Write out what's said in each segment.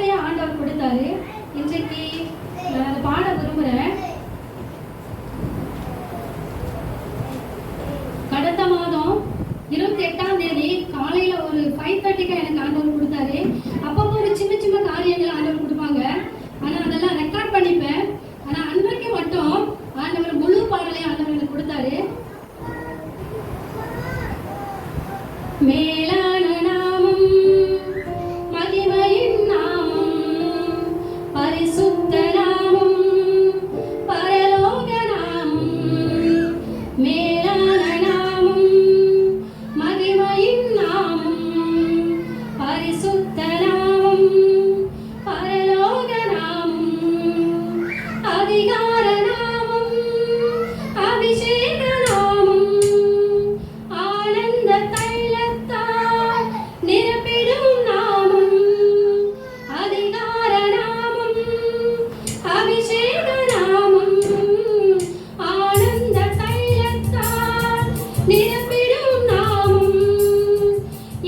வார்த்தையை ஆண்டவர் கொடுத்தாரு. இன்றைக்கு நான் அதை பாட விரும்புகிறேன். கடந்த மாதம் 28ஆம் தேதி காலையில் ஒரு 5:30க்கு எனக்கு ஆண்டவர் கொடுத்தாரு. அப்பப்போ ஒரு சின்ன சின்ன காரியங்கள் ஆண்டவர் கொடுப்பாங்க. ஆனால் அதெல்லாம் ரெக்கார்ட் பண்ணிப்பேன். ஆனால் அன்றைக்கு மட்டும் ஆண்டவர் முழு பாடலை ஆண்டவர் எனக்கு கொடுத்தாரு. மேலான நாமம், மகிமையின் நாமம், பரிசுத்த நாமம், பரலோக நாமம். மேலான நாமம், மகிமையின் நாமம், பரிசுத்த நாமம், பரலோக நாமம். அதிகார நாமம், அபிஷேக நாமம், ஆனந்த தைலத்தால் நிரப்பிடும் நாமம். அதிகார நாமம், அபிஷேக நாமம், ஆனந்த தைலத்தால் நிரப்பிடும் நாமம்.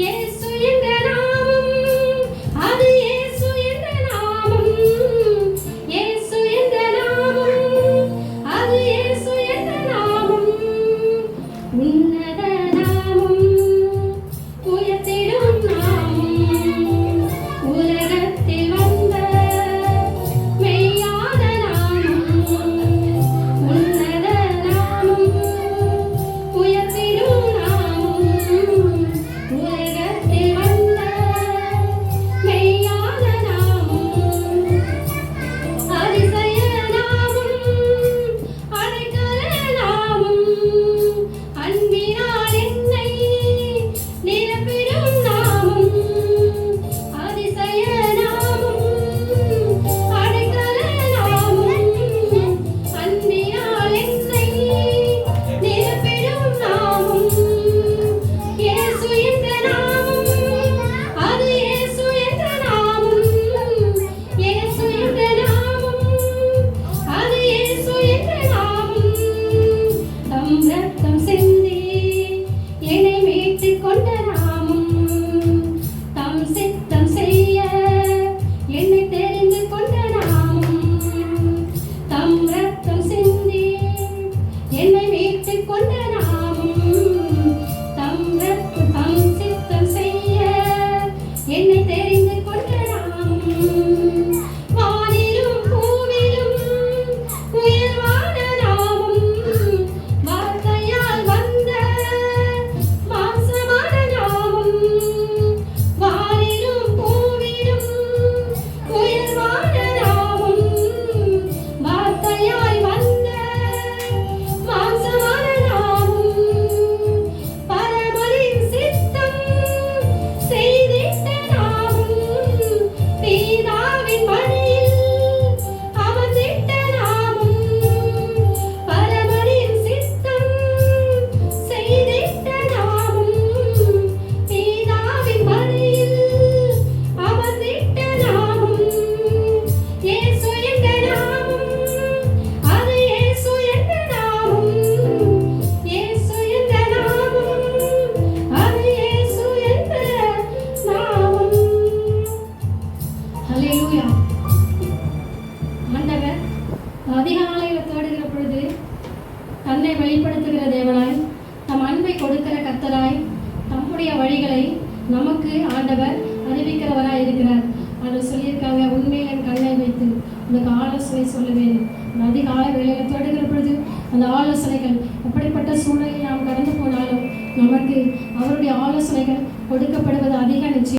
இயேசு என்ற நாமம், அது இயேசு என்ற நாமம். இயேசு என்ற நாமம், அது இயேசு என்ற நாமம். உன்னத நாமம், உயர்த்திடும் நாமம், உலகத்தில் வந்த மெய்யான நாமம். உன்னத நாமம், உயர்த்திடும் நாமம், உலகத்தில் வந்த மெய்யான நாமம். அதிசய நாமம், அடைக்கல நாமம், அன்பினால் என்னை நிரப்பிடும் நாமம். அதிசய நாமம், அடைக்கல நாமம், அன்பினால் என்னை நிரப்பிடும் நாமம். இயேசு என்ற நாமம், அது இயேசு என்ற நாமம். இயேசு என்ற நாமம், அது இயேசு என்ற நாமம். தம் ரத்தம் சிந்தி என்னை மீட்டுக் கொண்ட நாமம். தம் சித்தம் செய்ய என்னை தெரிந்து கொண்ட நாமம். தம் ரத்தம் சிந்தி என்னை மீட்டுக் கொண்ட நாமம். தம் சித்தம் செய்ய என்னை தெரிந்து கொண்ட நாமம். வானிலும் பூவிலும் உயர்வான நாமம், வார்த்தையால் வந்த மாம்சமான நாமம். வானிலும் பூவிலும் உயர்வான நாமம், வார்த்தையாய் வந்த மாம்சமான நாமம். பரமரின் சித்தம் செய்திட்ட நாமம், பிதாவின் மடியில் அமர்ந்திட்ட நாமம். பரமரின் சித்தம் செய்திட்ட நாமம், பிதாவின் மடியில் அமர்ந்திட்ட நாமம். இயேசு என்ற நாமம், அது இயேசு என்ற நாமம். இயேசு என்ற நாமம், அது இயேசு என்ற நாமம். ஹல்லேலூயா. ஆண்டவர் அதிகாலையில் தேடுகிற பொழுது தன்னை வெளிப்படுத்துகிற தேவனாய், தம் அன்பை கொடுக்கிற கர்த்தராய், தம்முடைய வழிகளை நமக்கு ஆண்டவர் அறிவிக்கிறவராய் இருக்கிறார். அதை சொல்லியிருக்காங்க. உண்மையில் என் கண்ணை வைத்து உனக்கு ஆலோசனை சொல்லுவேன். அந்த அதிகாலை வேலையில் தேடுகிற பொழுது அந்த ஆலோசனைகள் எப்படிப்பட்ட சூழலில் நாம் கடந்து போனாலும் நமக்கு அவருடைய ஆலோசனைகள் கொடுக்கப்படுவது அதிக நிச்சயம்.